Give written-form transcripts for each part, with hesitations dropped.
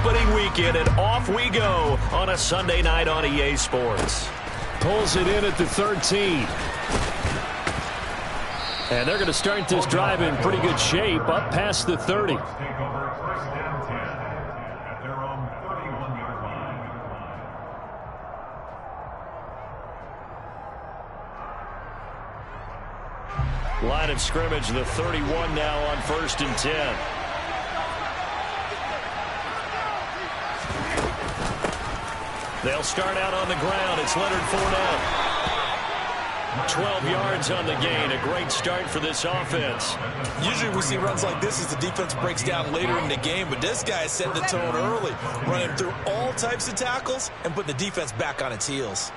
opening weekend, and off we go on a Sunday night on EA Sports. Pulls it in at the 13. And they're going to start this drive in pretty good shape, up past the 30. Line of scrimmage, the 31 now on 1st and 10. They'll start out on the ground. It's Leonard Fournette. 12 yards on the gain. A great start for this offense. Usually we see runs like this as the defense breaks down later in the game, but this guy set the tone early, running through all types of tackles and putting the defense back on its heels.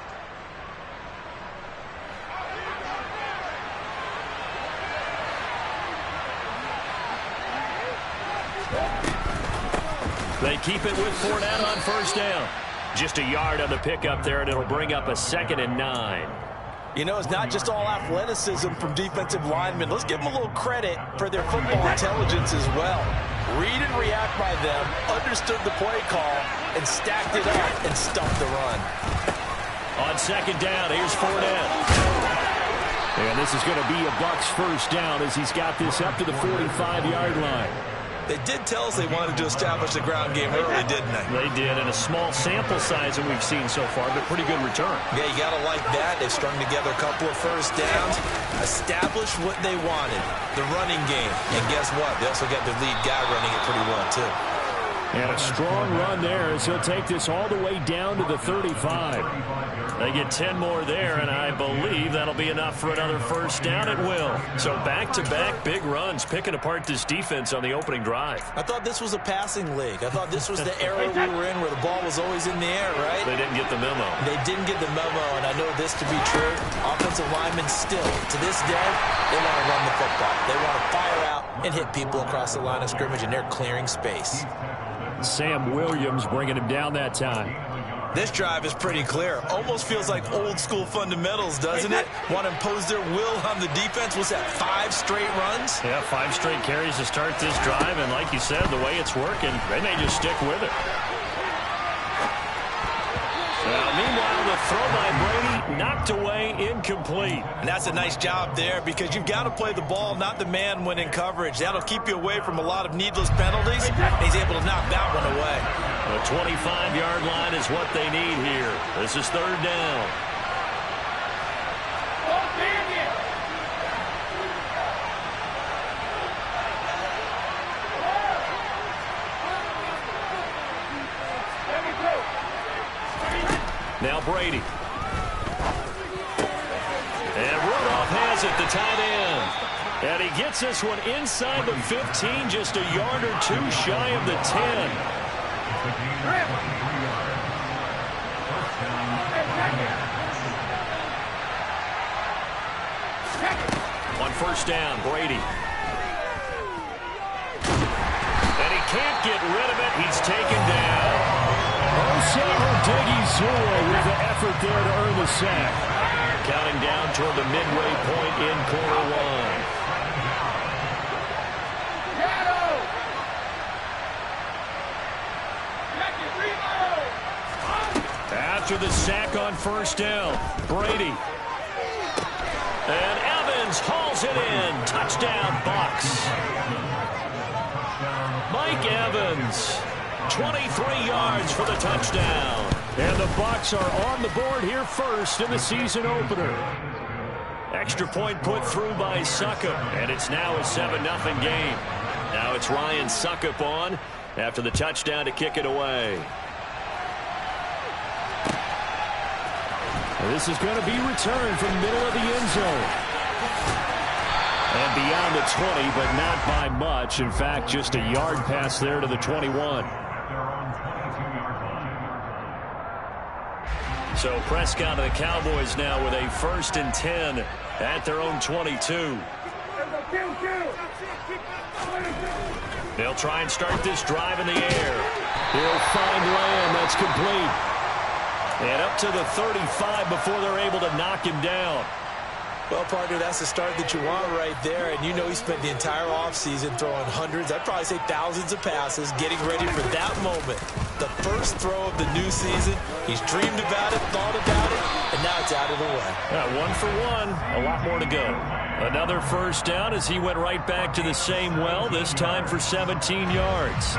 They keep it with Fournette on 1st down. Just a yard on the pickup there, and it'll bring up a 2nd and 9. You know, it's not just all athleticism from defensive linemen. Let's give them a little credit for their football intelligence as well. Read and react by them, understood the play call, and stacked it up and stuffed the run. On 2nd down, here's Fournette. And this is going to be a Bucs 1st down as he's got this up to the 45-yard line. They did tell us they wanted to establish the ground game early, didn't they? They did, and a small sample size that we've seen so far, but pretty good return. Yeah, you got to like that. They've strung together a couple of 1st downs, established what they wanted, the running game. And guess what? They also got their lead guy running it pretty well, too. And a strong run there as he'll take this all the way down to the 35. They get 10 more there, and I believe that'll be enough for another 1st down at will. So back-to-back big runs, picking apart this defense on the opening drive. I thought this was a passing league. I thought this was the era we were in where the ball was always in the air, right? They didn't get the memo. They didn't get the memo, and I know this to be true. Offensive linemen still, to this day, they want to run the football. They want to fire out and hit people across the line of scrimmage, and they're clearing space. Sam Williams bringing him down that time. This drive is pretty clear. Almost feels like old-school fundamentals, doesn't it? Want to impose their will on the defense. Was that 5 straight runs? Yeah, 5 straight carries to start this drive, and like you said, the way it's working, they may just stick with it. Meanwhile, the throw by Brady knocked away, incomplete. And that's a nice job there because you've got to play the ball, not the man when in coverage. That'll keep you away from a lot of needless penalties. And he's able to knock that one away. The 25-yard line is what they need here. This is 3rd down. Now Brady. And Rudolph has it, the tight end. And he gets this one inside the 15, just a yard or 2 shy of the 10. On 1st down, Brady. And he can't get rid of it. He's taken down. Osamu Odighizuwa with the effort there to earn the sack. Counting down toward the midway point in quarter 1. After the sack on 1st down, Brady. And Evans hauls it in. Touchdown, Bucs. Mike Evans. 23 yards for the touchdown. And the Bucs are on the board here first in the season opener. Extra point put through by Suckup, and it's now a 7-0 game. Now it's Ryan Suckup on after the touchdown to kick it away. This is going to be returned from the middle of the end zone. And beyond the 20, but not by much. In fact, just a yard pass there to the 21. So Prescott and the Cowboys now with a 1st and 10 at their own 22. They'll try and start this drive in the air. He'll find Lamb. That's complete. And up to the 35 before they're able to knock him down. Well, partner, that's the start that you want right there. And you know he spent the entire offseason throwing hundreds, I'd probably say thousands of passes, getting ready for that moment. The first throw of the new season. He's dreamed about it, thought about it, and now it's out of the way. Yeah, 1 for 1. A lot more to go. Another first down as he went right back to the same well, this time for 17 yards.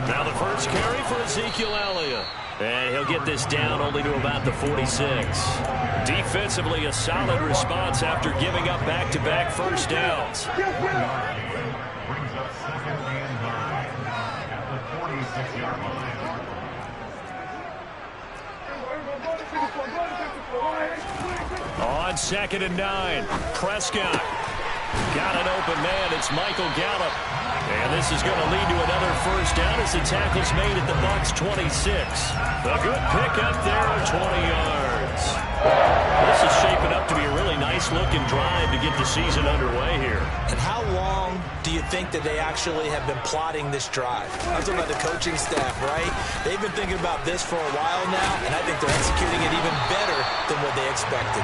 Now the first carry for Ezekiel Elliott. And he'll get this down only to about the 46. Defensively, a solid response after giving up back-to-back first downs. On 2nd and 9, Prescott. Got an open man. It's Michael Gallup. And this is going to lead to another first down as the tackle's made at the Bucs' 26. A good pickup there, 20 yards. This is shaping up to be a really nice-looking drive to get the season underway here. And how long do you think that they actually have been plotting this drive? I'm talking about the coaching staff, right? They've been thinking about this for a while now, and I think they're executing it even better than what they expected.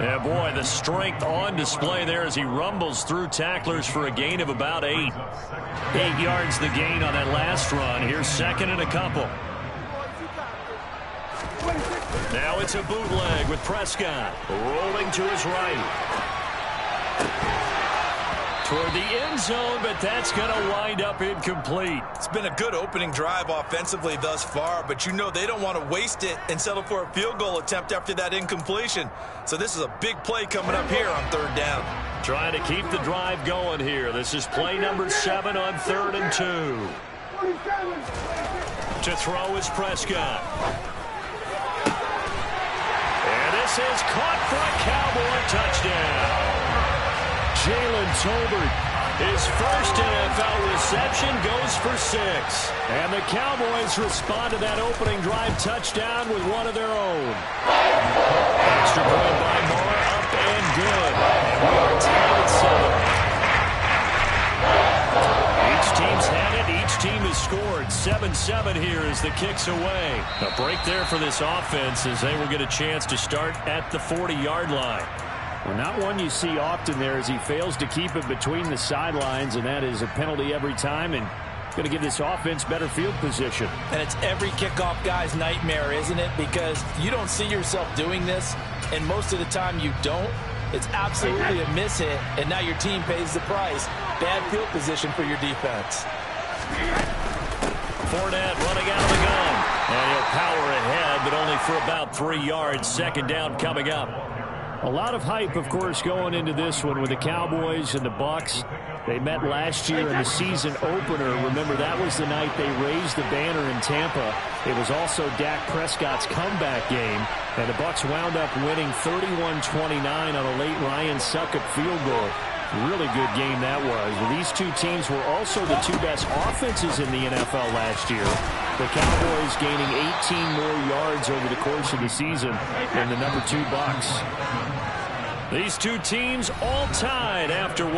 Yeah, boy, the strength on display there as he rumbles through tacklers for a gain of about 8. 8 yards the gain on that last run. Here's 2nd and a couple. Now it's a bootleg with Prescott rolling to his right. Toward the end zone, but that's going to wind up incomplete. It's been a good opening drive offensively thus far, but you know they don't want to waste it and settle for a field goal attempt after that incompletion. So this is a big play coming up here on 3rd down. Trying to keep the drive going here. This is play number 7 on 3rd and 2. To throw is Prescott. And this is caught for a Cowboy touchdown. Jalen Tolbert, his first NFL reception, goes for 6. And the Cowboys respond to that opening drive touchdown with one of their own. Extra point by Moore, up and good. And we are tied at 7. Each team's had it. Each team has scored. 7-7 here as the kick's away. A break there for this offense as they will get a chance to start at the 40-yard line. Well, not one you see often there as he fails to keep it between the sidelines, and that is a penalty every time and going to give this offense better field position. And it's every kickoff guy's nightmare, isn't it? Because you don't see yourself doing this, and most of the time you don't. It's absolutely a mishit, and now your team pays the price. Bad field position for your defense. Fournette running out of the gun. And he'll power ahead, but only for about 3 yards. 2nd down coming up. A lot of hype, of course, going into this one with the Cowboys and the Bucs. They met last year in the season opener. Remember, that was the night they raised the banner in Tampa. It was also Dak Prescott's comeback game, and the Bucs wound up winning 31-29 on a late Ryan Succop field goal. Really good game that was. These two teams were also the 2 best offenses in the NFL last year. The Cowboys gaining 18 more yards over the course of the season than the number 2 Bucs. These two teams all tied after 1.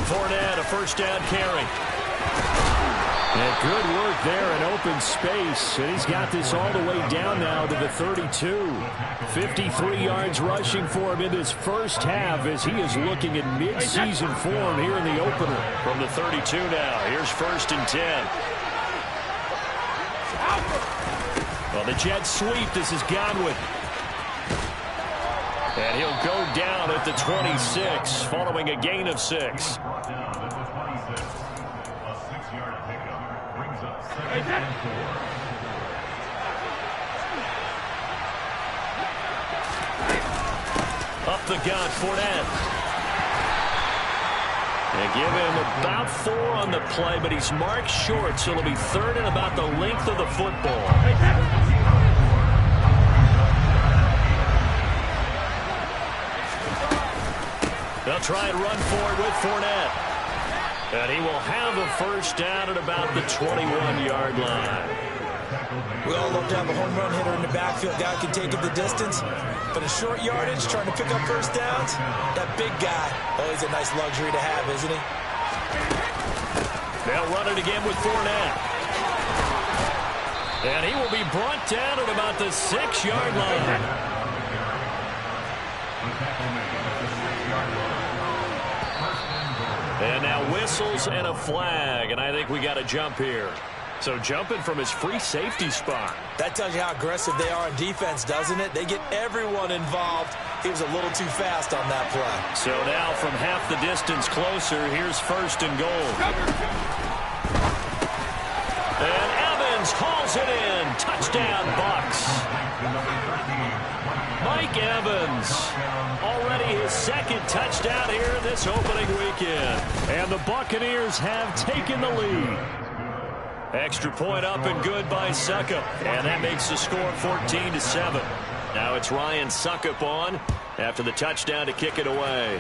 Fournette, a first down carry. And good work there in open space. And he's got this all the way down now to the 32. 53 yards rushing for him in this first half as he is looking in mid-season form here in the opener. From the 32 now, here's 1st and 10. Well, the jet sweep, this is Godwin. And he'll go down at the 26, following a gain of 6. Up the gut, Fournette. They give him about 4 on the play, but he's marked short, so it'll be 3rd and about the length of the football. They'll try and run for it with Fournette. And he will have a first down at about the 21-yard line. We all love to have a home run hitter in the backfield. Guy can take it the distance. But a short yardage, trying to pick up first downs, that big guy, always a nice luxury to have, isn't he? They'll run it again with Fournette. And he will be brought down at about the 6-yard line. And now whistles and a flag, and I think we got a jump here. So jumping from his free safety spot. That tells you how aggressive they are on defense, doesn't it? They get everyone involved. He was a little too fast on that play. So now from half the distance closer, here's first and goal. And Evans hauls it in. Touchdown, Bucs. Mike Evans, already his second touchdown here this opening weekend. And the Buccaneers have taken the lead. Extra point up and good by Succop. And that makes the score 14-7. Now it's Ryan Succop on after the touchdown to kick it away.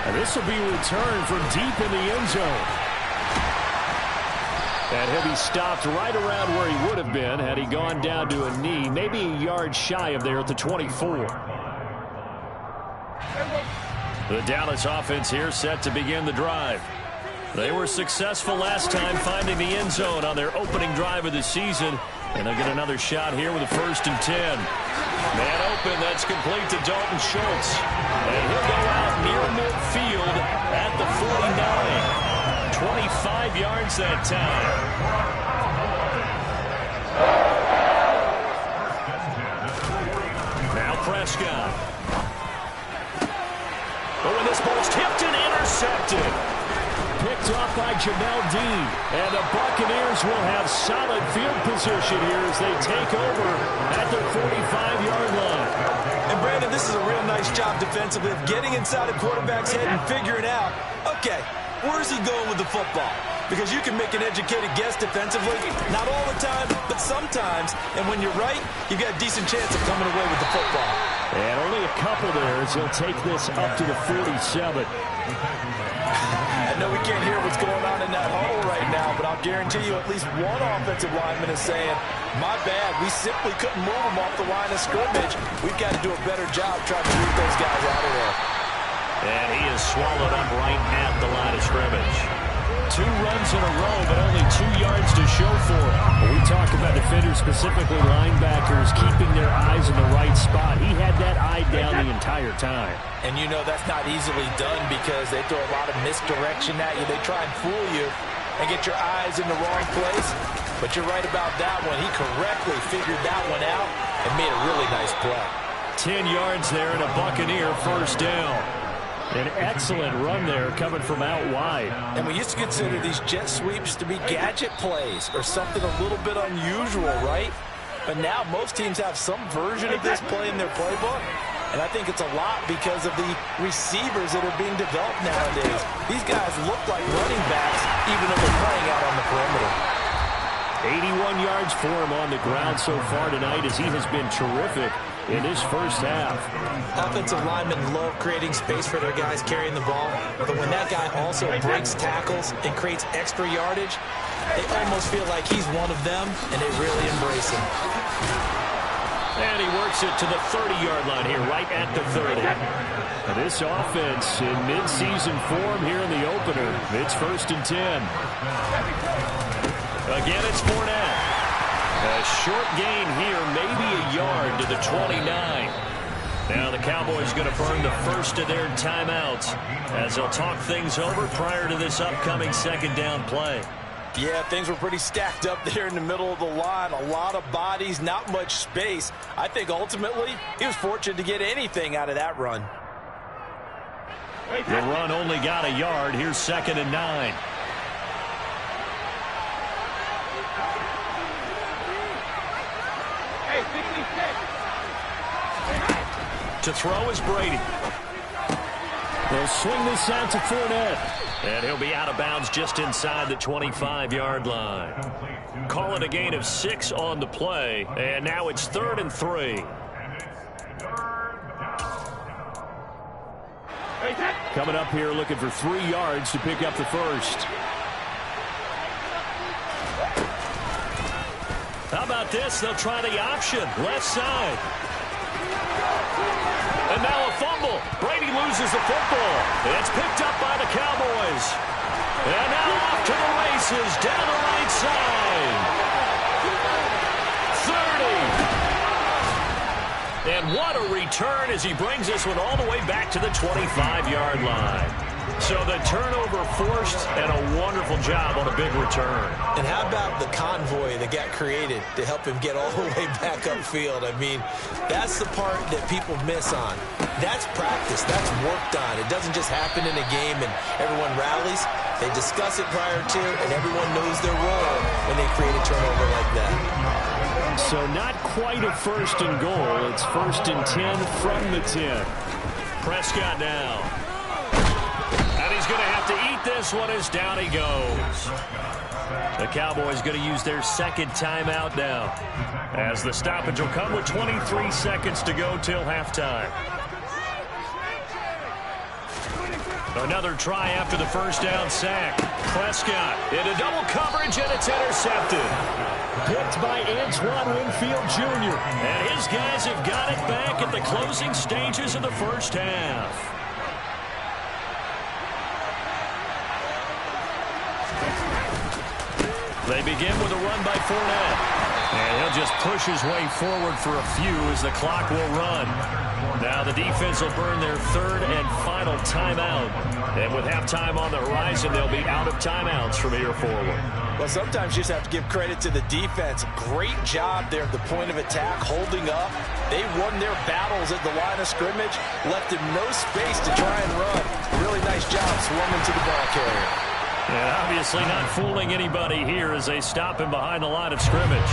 And this will be returned from deep in the end zone. And he'll be stopped right around where he would have been had he gone down to a knee, maybe a yard shy of there at the 24. The Dallas offense here set to begin the drive. They were successful last time finding the end zone on their opening drive of the season. And they'll get another shot here with a 1st and 10. Man open, that's complete to Dalton Schultz. And he'll go out near midfield at the 49. 25 yards that time. Now Prescott. Oh, and this ball's tipped and intercepted. Picked off by Jamel Dean. And the Buccaneers will have solid field position here as they take over at their 45-yard line. And Brandon, this is a real nice job defensively of getting inside a quarterback's head and figuring out, okay, where's he going with the football? Because you can make an educated guess defensively, not all the time, but sometimes. And when you're right, you've got a decent chance of coming away with the football. And only a couple there as he'll take this up to the 47. I know we can't hear what's going on in that huddle right now, but I'll guarantee you at least one offensive lineman is saying, my bad, we simply couldn't move them off the line of scrimmage. We've got to do a better job trying to root those guys out of there. And he is swallowed up right at the line of scrimmage. 2 runs in a row, but only 2 yards to show for it. When we talk about defenders, specifically linebackers, keeping their eyes in the right spot. He had that eye down the entire time. And you know that's not easily done because they throw a lot of misdirection at you. They try and fool you and get your eyes in the wrong place. But you're right about that one. He correctly figured that one out and made a really nice play. 10 yards there and a Buccaneer first down. An excellent run there coming from out wide. And we used to consider these jet sweeps to be gadget plays or something a little bit unusual, right? But now most teams have some version of this play in their playbook. And I think it's a lot because of the receivers that are being developed nowadays. These guys look like running backs even though they're playing out on the perimeter. 81 yards for him on the ground so far tonight as he has been terrific in his first half. Offensive linemen love creating space for their guys carrying the ball, but when that guy also breaks tackles and creates extra yardage, they almost feel like he's one of them, and they really embrace him. And he works it to the 30-yard line here, right at the 30. Now this offense in mid-season form here in the opener. It's 1st and 10. Again, it's Fournette. A short gain here, maybe a yard to the 29. Now the Cowboys going to burn the first of their timeouts as they'll talk things over prior to this upcoming second down play. Yeah, things were pretty stacked up there in the middle of the line. A lot of bodies, not much space. I think ultimately he was fortunate to get anything out of that run. The run only got a yard. Here's 2nd and 9. To throw is Brady. They'll swing this out to Fournette. And he'll be out of bounds just inside the 25-yard line. Call it a gain of 6 on the play. And now it's 3rd and 3. coming up here looking for 3 yards to pick up the first. How about this? They'll try the option. Left side. And now a fumble. Brady loses the football. It's picked up by the Cowboys. And now off to the races down the right side. 30. And what a return as he brings this one all the way back to the 25-yard line. So the turnover forced and a wonderful job on a big return. And how about the convoy that got created to help him get all the way back upfield? I mean, that's the part that people miss on. That's practice. That's worked on. It doesn't just happen in a game and everyone rallies. They discuss it prior to, and everyone knows their role when they create a turnover like that. So not quite a first and goal. It's 1st and 10 from the 10. Prescott now. And he's going to have to eat this one as down he goes. The Cowboys going to use their second timeout now, as the stoppage will come with 23 seconds to go till halftime. Another try after the first down sack. Prescott into double coverage, and it's intercepted. Picked by Antoine Winfield Jr. And his guys have got it back at the closing stages of the first half. They begin with a run by Fournette. And he'll just push his way forward for a few as the clock will run. Now the defense will burn their third and final timeout. And with halftime on the horizon, they'll be out of timeouts from here forward. Well, sometimes you just have to give credit to the defense. Great job there at the point of attack, holding up. They won their battles at the line of scrimmage, left them no space to try and run. Really nice job swarming to the ball carrier. Yeah, obviously not fooling anybody here as they stop him behind the line of scrimmage.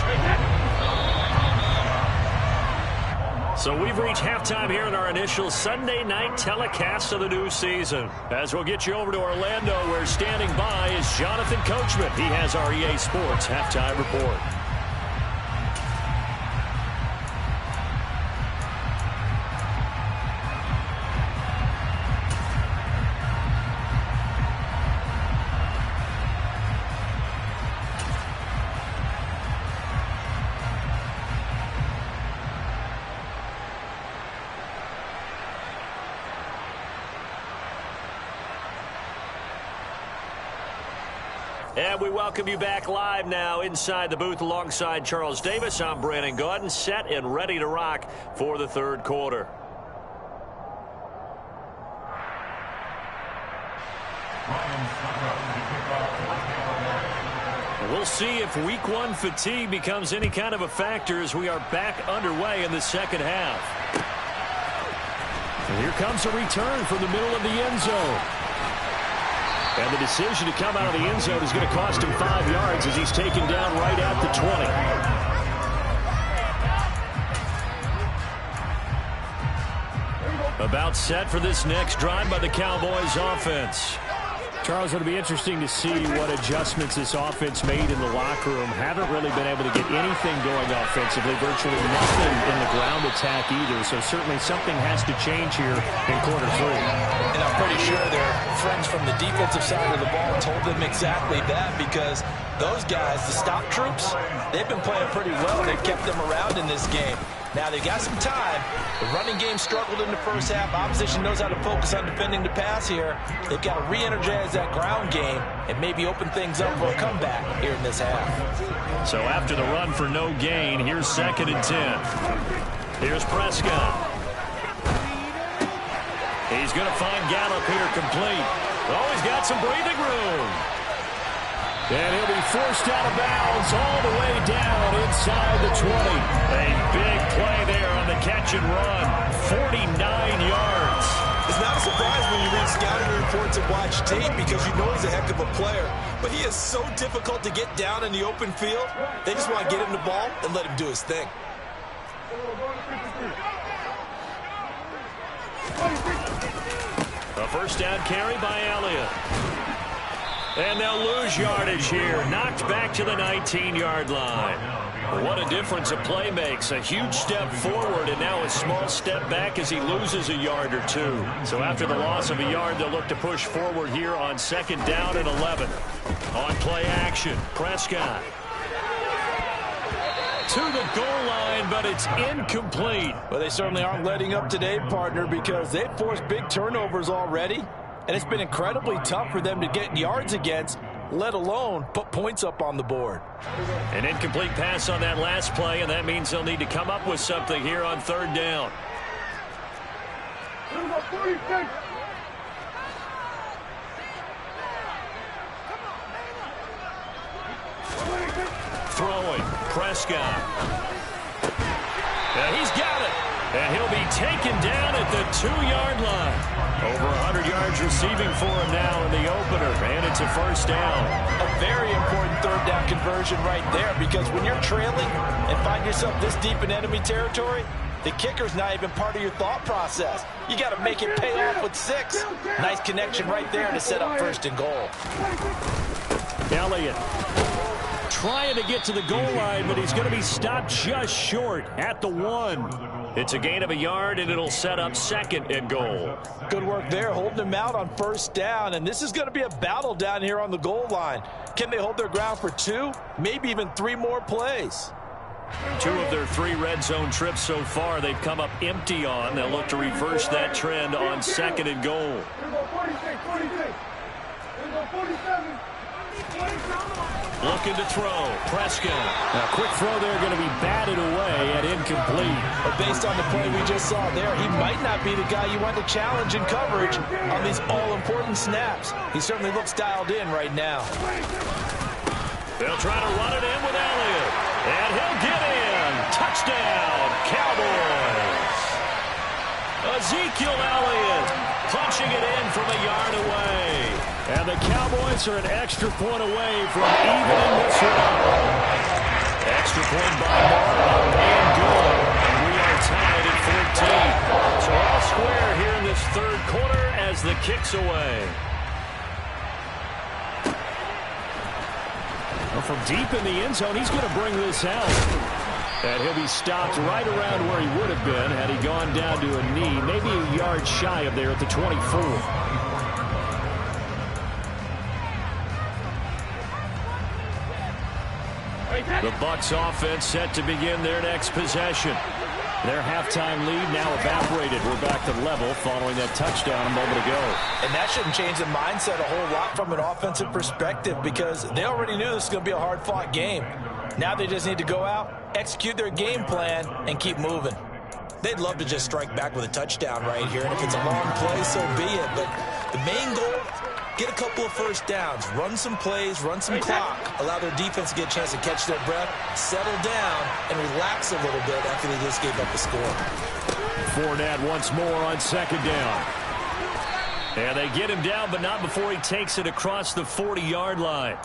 So we've reached halftime here in our initial Sunday night telecast of the new season. As we'll get you over to Orlando, where standing by is Jonathan Coachman. He has our EA Sports halftime report. And we welcome you back live now inside the booth alongside Charles Davis. I'm Brandon Gaudin, set and ready to rock for the third quarter. We'll see if week one fatigue becomes any kind of a factor as we are back underway in the second half. And here comes a return from the middle of the end zone. And the decision to come out of the end zone is going to cost him 5 yards as he's taken down right at the 20. About set for this next drive by the Cowboys offense. Charles, it'll be interesting to see what adjustments this offense made in the locker room. Haven't really been able to get anything going offensively, virtually nothing in the ground attack either. So certainly something has to change here in quarter 3. And I'm pretty sure their friends from the defensive side of the ball told them exactly that, because those guys, the stop troops, they've been playing pretty well. They've kept them around in this game. Now they've got some time. The running game struggled in the first half. Opposition knows how to focus on defending the pass here. They've got to re-energize that ground game and maybe open things up for a comeback here in this half. So after the run for no gain, here's 2nd and 10. Here's Prescott. He's going to find Gallup here complete. Oh, he's got some breathing room. And he'll be forced out of bounds all the way down inside the 20. A big play there on the catch and run. 49 yards. It's not a surprise when you read scouting reports and watch tape, because you know he's a heck of a player. But he is so difficult to get down in the open field. They just want to get him the ball and let him do his thing. A first down carry by Elliott. And they'll lose yardage here. Knocked back to the 19-yard line. What a difference a play makes. A huge step forward and now a small step back as he loses a yard or two. So after the loss of a yard, they'll look to push forward here on 2nd down and 11. On play action, Prescott. To the goal line, but it's incomplete. Well, they certainly aren't letting up today, partner, because they've forced big turnovers already. And it's been incredibly tough for them to get yards against, let alone put points up on the board. An incomplete pass on that last play, and that means they'll need to come up with something here on 3rd down. Throwing, Prescott. Yeah, he's got it. And he'll be taken down at the 2-yard line. Over 100 yards receiving for him now in the opener, and it's a 1st down. A very important 3rd down conversion right there, because when you're trailing and find yourself this deep in enemy territory, the kicker's not even part of your thought process. You got to make it pay off with 6. Nice connection right there to set up 1st and goal. Elliott trying to get to the goal line, but he's going to be stopped just short at the 1. It's a gain of a yard, and it'll set up 2nd and goal. Good work there, holding him out on 1st down, and this is going to be a battle down here on the goal line. Can they hold their ground for 2, maybe even 3 more plays? 2 of their 3 red zone trips so far they've come up empty on. They'll look to reverse that trend on 2nd and goal. Looking to throw, Prescott. A quick throw there, going to be batted away and incomplete. But based on the play we just saw there, he might not be the guy you want to challenge in coverage on these all-important snaps. He certainly looks dialed in right now. They'll try to run it in with Elliott. And he'll get in. Touchdown, Cowboys. Ezekiel Elliott punching it in from a yard away. And the Cowboys are an extra point away from evening this one. Extra point by Marlon and good. And we are tied at 14. So all square here in this 3rd quarter as the kick's away. Well, from deep in the end zone, he's going to bring this out. And he'll be stopped right around where he would have been had he gone down to a knee, maybe a yard shy of there at the 24. The Bucs offense set to begin their next possession. Their halftime lead now evaporated. We're back to level following that touchdown a moment ago. And that shouldn't change the mindset a whole lot from an offensive perspective, because they already knew this was going to be a hard-fought game. Now they just need to go out, execute their game plan, and keep moving. They'd love to just strike back with a touchdown right here, and if it's a long play, so be it. But the main goal, get a couple of 1st downs, run some plays, run some clock, allow their defense to get a chance to catch their breath, settle down, and relax a little bit after they just gave up the score. Fournette once more on 2nd down. And they get him down, but not before he takes it across the 40-yard line.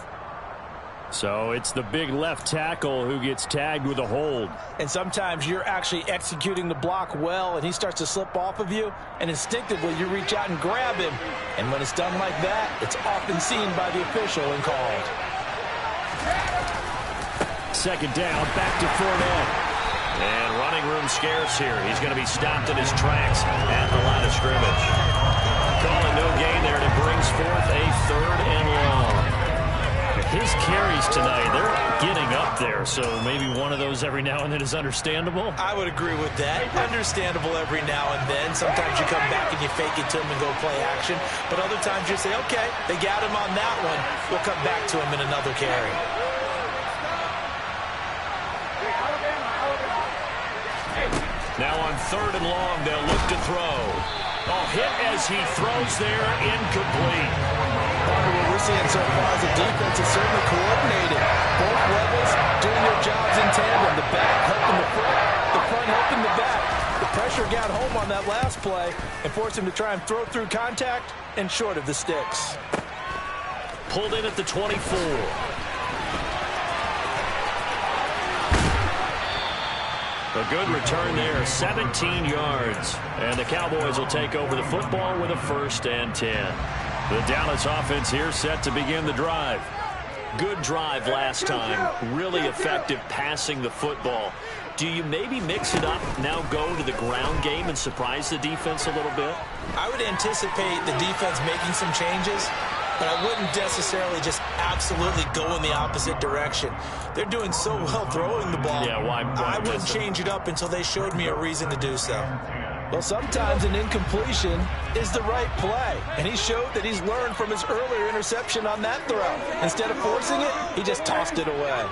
So it's the big left tackle who gets tagged with a hold. And sometimes you're actually executing the block well, and he starts to slip off of you, and instinctively you reach out and grab him. And when it's done like that, it's often seen by the official and called. 2nd down, back to Fournette. And running room scarce here. He's going to be stopped in his tracks at the line of scrimmage. Calling no gain there, and it brings forth a 3rd and long. His carries tonight, they're getting up there, so maybe one of those every now and then is understandable. I would agree with that. Understandable every now and then. Sometimes you come back and you fake it to him and go play action. But other times you say, okay, they got him on that one. We'll come back to him in another carry. Now on 3rd and long, they'll look to throw. Oh, hit as he throws there, incomplete. What we're seeing so far is the defense is certainly coordinated. Both levels doing their jobs in tandem. The back helping the front helping the back. The pressure got home on that last play and forced him to try and throw through contact and short of the sticks. Pulled in at the 24. A good return there, 17 yards. And the Cowboys will take over the football with a 1st and 10. The Dallas offense here set to begin the drive. Good drive last time. Really effective passing the football. Do you maybe mix it up, now go to the ground game and surprise the defense a little bit? I would anticipate the defense making some changes, but I wouldn't necessarily just absolutely go in the opposite direction. They're doing so well throwing the ball. Yeah, why I wouldn't change it up until they showed me a reason to do so. Well, sometimes an incompletion is the right play, and he showed that he's learned from his earlier interception on that throw. Instead of forcing it, he just tossed it away.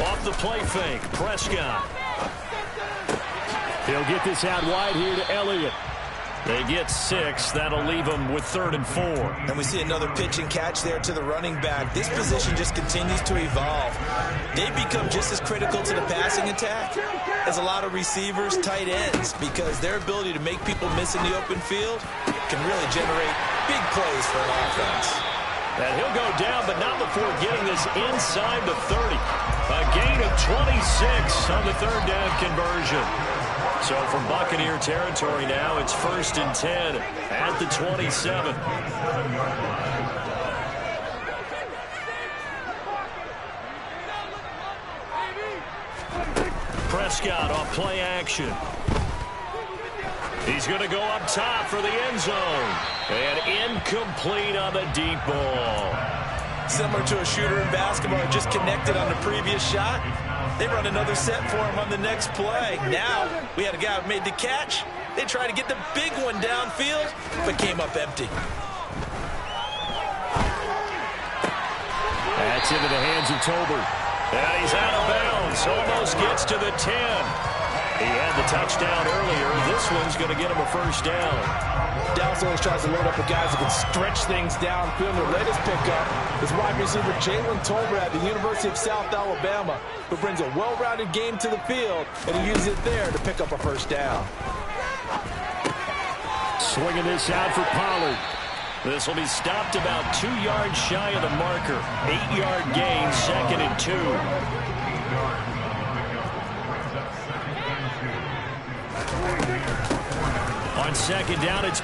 Off the play fake, Prescott. He'll get this out wide here to Elliott. They get 6. That'll leave them with 3rd and 4. And we see another pitch and catch there to the running back. This position just continues to evolve. They become just as critical to the passing attack as a lot of receivers, tight ends, because their ability to make people miss in the open field can really generate big plays for an offense. And he'll go down, but not before getting this inside the 30. A gain of 26 on the 3rd down conversion. So from Buccaneer territory now, it's 1st and 10 at the 27. Prescott off play action. He's going to go up top for the end zone. And incomplete on the deep ball. Similar to a shooter in basketball, just connected on the previous shot. They run another set for him on the next play. Now, we had a guy who made the catch. They tried to get the big one downfield, but came up empty. That's into the hands of Tolbert. And he's out of bounds. Almost gets to the 10. He had the touchdown earlier. This one's going to get him a 1st down. Dallas always tries to load up with guys who can stretch things downfield. Their latest pickup is wide receiver Jalen Tolbert at the University of South Alabama, who brings a well-rounded game to the field, and he uses it there to pick up a 1st down. Swinging this out for Pollard. This will be stopped about 2 yards shy of the marker. 8-yard gain, 2nd and 2. On 2nd down, it's...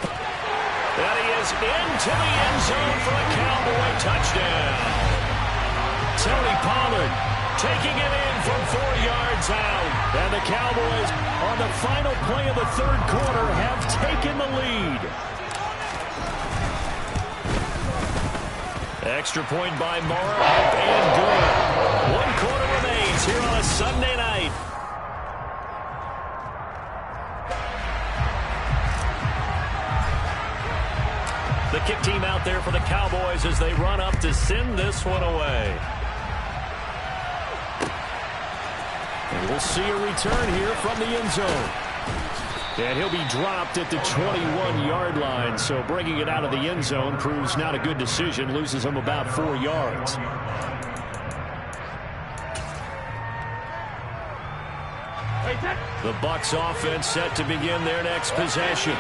And he is into the end zone for a Cowboy touchdown. Tony Pollard taking it in from 4 yards out. And the Cowboys, on the final play of the 3rd quarter, have taken the lead. Extra point by Morrow, up and good. 1 quarter remains here on a Sunday night. The kick team out there for the Cowboys as they run up to send this one away. And we'll see a return here from the end zone. And he'll be dropped at the 21-yard line. So bringing it out of the end zone proves not a good decision. Loses him about 4 yards. The Bucs offense set to begin their next possession.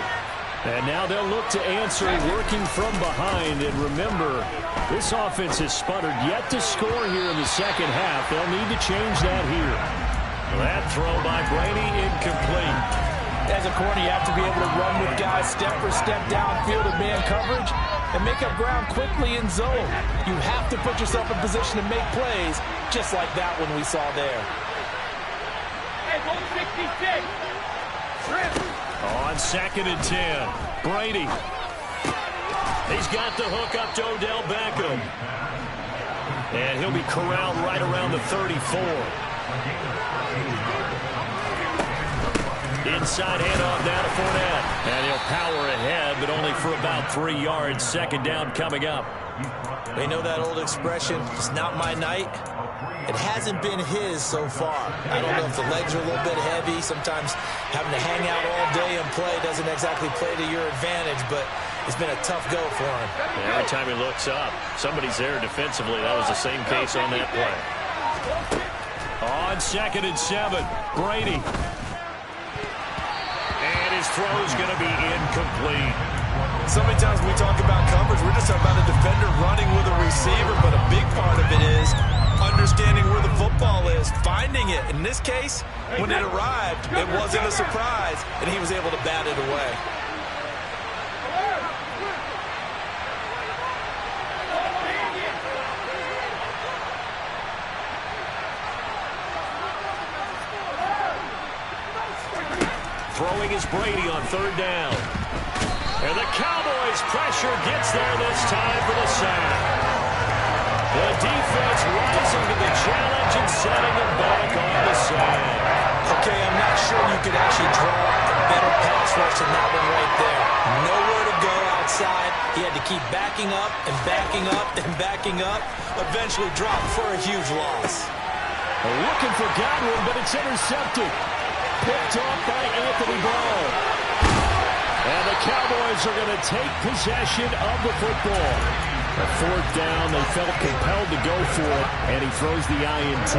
And now they'll look to answer working from behind. And remember, this offense has sputtered yet to score here in the 2nd half. They'll need to change that here. That throw by Brady incomplete. As a corner, you have to be able to run with guys step for step downfield in man coverage and make up ground quickly in zone. You have to put yourself in position to make plays, just like that one we saw there. Hey, 66. On 2nd and 10, Brady. He's got the hook up to Odell Beckham. And he'll be corralled right around the 34. Inside handoff down to Fournette. And he'll power ahead, but only for about 3 yards. 2nd down coming up. They know that old expression, it's not my night. It hasn't been his so far. I don't know if the legs are a little bit heavy. Sometimes having to hang out all day and play doesn't exactly play to your advantage, but it's been a tough go for him. And every time he looks up, somebody's there defensively. That was the same case on that play. On 2nd and 7, Brady. And his throw's going to be incomplete. So many times when we talk about coverage, we're just talking about a defender running with a receiver, but a big part of it is understanding where the football is, finding it. In this case, when it arrived, it wasn't a surprise, and he was able to bat it away. is Brady on third down. And the Cowboys' pressure gets there this time for the sack. The defense rising to the challenge and setting it back on the sack. Okay, I'm not sure you could actually draw a better pass rush than that one right there. Nowhere to go outside. He had to keep backing up and backing up and backing up. Eventually dropped for a huge loss. Looking for Godwin, but it's intercepted. Picked off by Anthony Ball. And the Cowboys are going to take possession of the football. A fourth down, they felt compelled to go for it, and he throws the INT.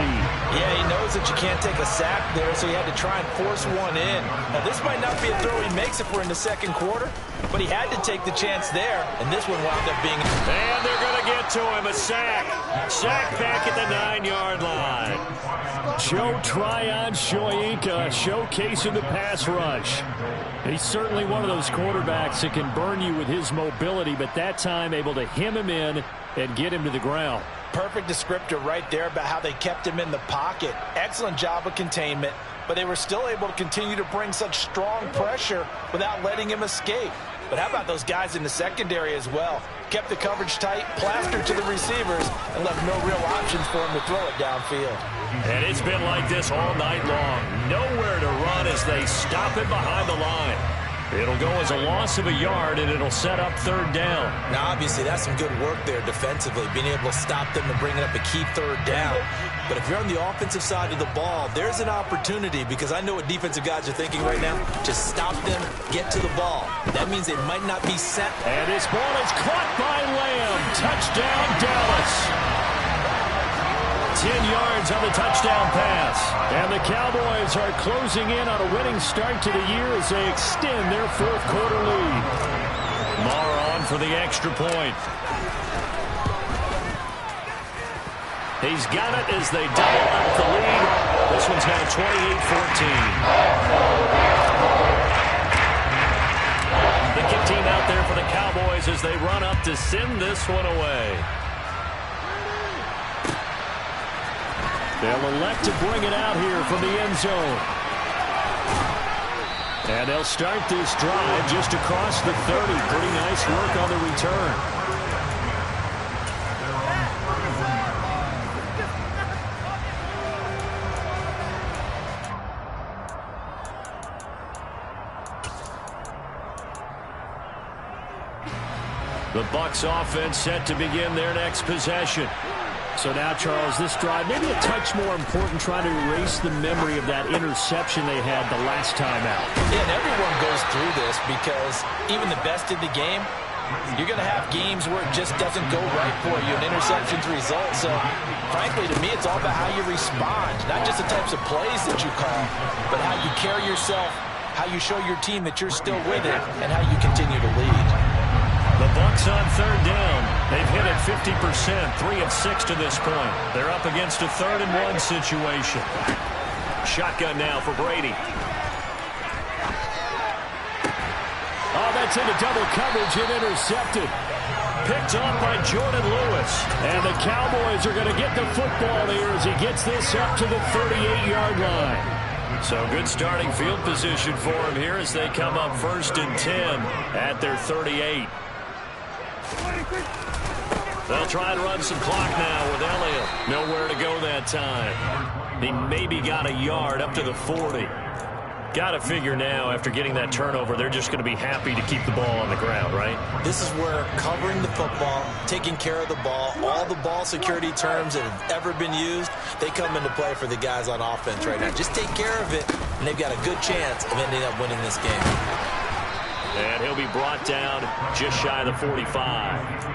Yeah, he knows that you can't take a sack there, so he had to try and force one in. Now, this might not be a throw he makes if we're in the second quarter, but he had to take the chance there, and this one wound up being... And they're going to get to him, a sack. Sack back at the 9-yard line. Joe Tryon Shoyinka showcasing the pass rush. He's certainly one of those quarterbacks that can burn you with his mobility, but that time able to hem him in and get him to the ground. Perfect descriptor right there about how they kept him in the pocket. Excellent job of containment, but they were still able to continue to bring such strong pressure without letting him escape. But how about those guys in the secondary as well? Kept the coverage tight, plastered to the receivers, and left no real options for him to throw it downfield. And it's been like this all night long. Nowhere to run as they stop it behind the line. It'll go as a loss of a yard, and it'll set up third down. Now, obviously, that's some good work there defensively, being able to stop them and bring it up a key third down. But if you're on the offensive side of the ball, there's an opportunity, because I know what defensive guys are thinking right now. Just stop them, get to the ball. That means they might not be set. And this ball is caught by Lamb. Touchdown, Dallas. 10 yards on the touchdown pass. And the Cowboys are closing in on a winning start to the year as they extend their fourth quarter lead. Marr on for the extra point. He's got it as they double out the lead. This one's now 28-14. The kick team out there for the Cowboys as they run up to send this one away. They'll elect to bring it out here from the end zone. And they'll start this drive just across the 30. Pretty nice work on the return. The Bucs offense set to begin their next possession. So now, Charles, this drive maybe a touch more important, trying to erase the memory of that interception they had the last time out. Yeah, and everyone goes through this because even the best in the game, you're going to have games where it just doesn't go right for you, and interceptions result. So, frankly, to me, it's all about how you respond, not just the types of plays that you call, but how you carry yourself, how you show your team that you're still with it, and how you continue to lead. The Bucs on third down. They've hit it 50%, 3 of 6 to this point. They're up against a 3rd and 1 situation. Shotgun now for Brady. Oh, that's into double coverage and intercepted. Picked off by Jordan Lewis. And the Cowboys are going to get the football here as he gets this up to the 38-yard line. So good starting field position for him here as they come up 1st and 10 at their 38. They'll try to run some clock now with Elliott. Nowhere to go that time. He maybe got a yard up to the 40. Got to figure now, after getting that turnover, they're just going to be happy to keep the ball on the ground, right? This is where covering the football, taking care of the ball, all the ball security terms that have ever been used, they come into play for the guys on offense right now. Just take care of it, and they've got a good chance of ending up winning this game. And he'll be brought down just shy of the 45.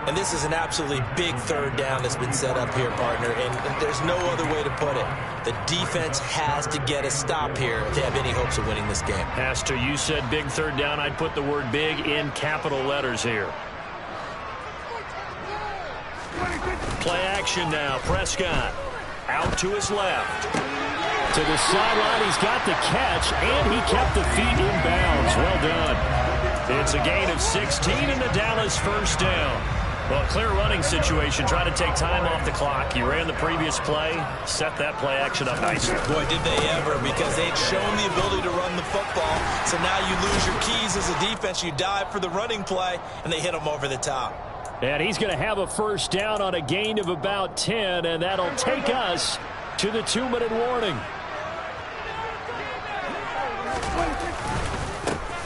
And this is an absolutely big third down that's been set up here, partner, and there's no other way to put it. The defense has to get a stop here if they have any hopes of winning this game. Has to. You said big third down. I'd put the word big in capital letters here. Play action now. Prescott out to his left. To the sideline, he's got the catch, and he kept the feet in bounds. Well done. It's a gain of 16 and the Dallas first down. Well, clear running situation, trying to take time off the clock. He ran the previous play, set that play action up nicely. Boy, did they ever, because they'd shown the ability to run the football. So now you lose your keys as a defense. You dive for the running play, and they hit them over the top. And he's going to have a first down on a gain of about 10, and that'll take us to the 2-minute warning.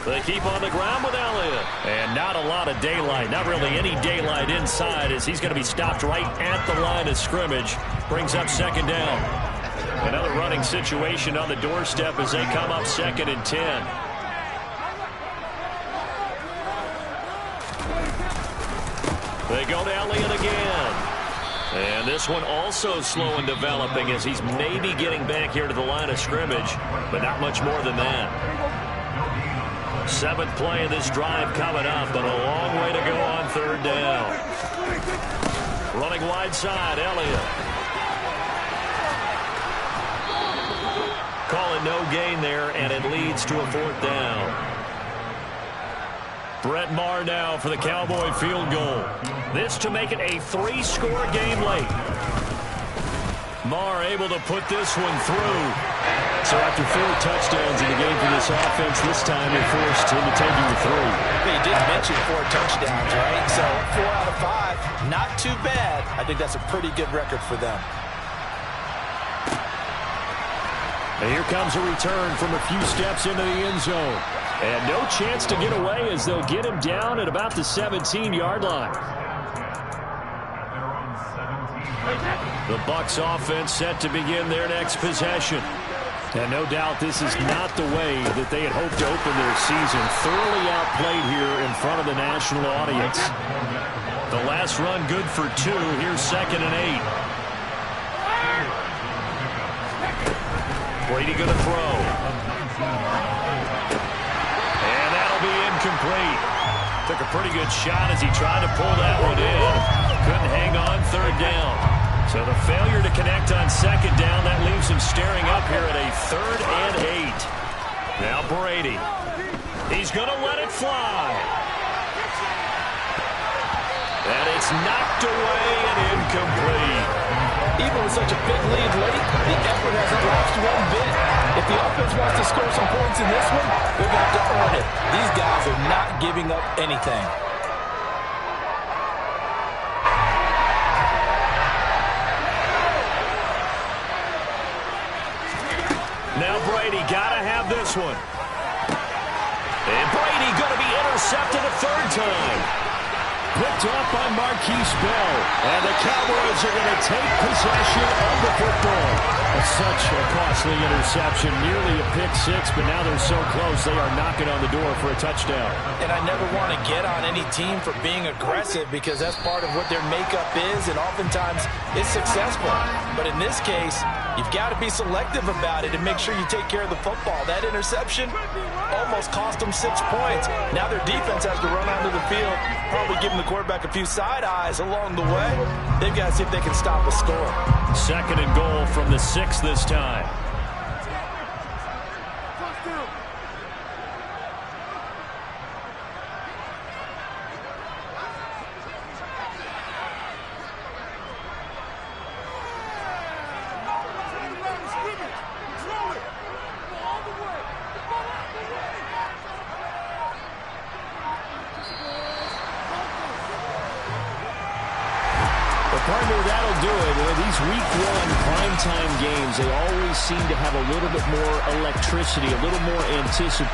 They keep on the ground with Elliott. And not a lot of daylight. Not really any daylight inside as he's going to be stopped right at the line of scrimmage. Brings up second down. Another running situation on the doorstep as they come up 2nd and 10. They go to Elliott again. And this one also slow in developing as he's maybe getting back here to the line of scrimmage, but not much more than that. 7th play of this drive coming up, but a long way to go on 3rd down. Running wide side, Elliott. Call it no gain there, and it leads to a 4th down. Brett Maher now for the Cowboy field goal. This to make it a 3-score game late. Maher able to put this one through. So after 4 touchdowns in the game for this offense, this time they're forced into taking the 3. You did mention 4 touchdowns, right? So 4 out of 5, not too bad. I think that's a pretty good record for them. And here comes a return from a few steps into the end zone. And no chance to get away as they'll get him down at about the 17-yard line. The Bucs offense set to begin their next possession. And no doubt this is not the way that they had hoped to open their season. Thoroughly outplayed here in front of the national audience. The last run good for 2. Here's 2nd and 8. Brady going to throw. And that'll be incomplete. Took a pretty good shot as he tried to pull that one in. Couldn't hang on 3rd down. So the failure to connect on 2nd down, that leaves him staring up here at a 3rd and 8. Now Brady. He's going to let it fly. And it's knocked away and incomplete. Even with such a big lead late, the effort hasn't lapsed one bit. If the offense wants to score some points in this one, they're going to have to earn it. These guys are not giving up anything. Now Brady got to have this one. And Brady going to be intercepted a 3rd time. Picked up by Marquise Bell. And the Cowboys are going to take possession of the football. Such a costly interception. Nearly a pick-6, but now they're so close they are knocking on the door for a touchdown. And I never want to get on any team for being aggressive because that's part of what their makeup is, and oftentimes it's successful. But in this case, you've got to be selective about it and make sure you take care of the football. That interception almost cost them 6 points. Now their defense has to run onto the field, probably giving the quarterback a few side eyes along the way. They've got to see if they can stop a score. 2nd and goal from the 6 this time. Partner, that'll do it. These week 1 primetime games, they always seem to have a little bit more electricity, a little more anticipation.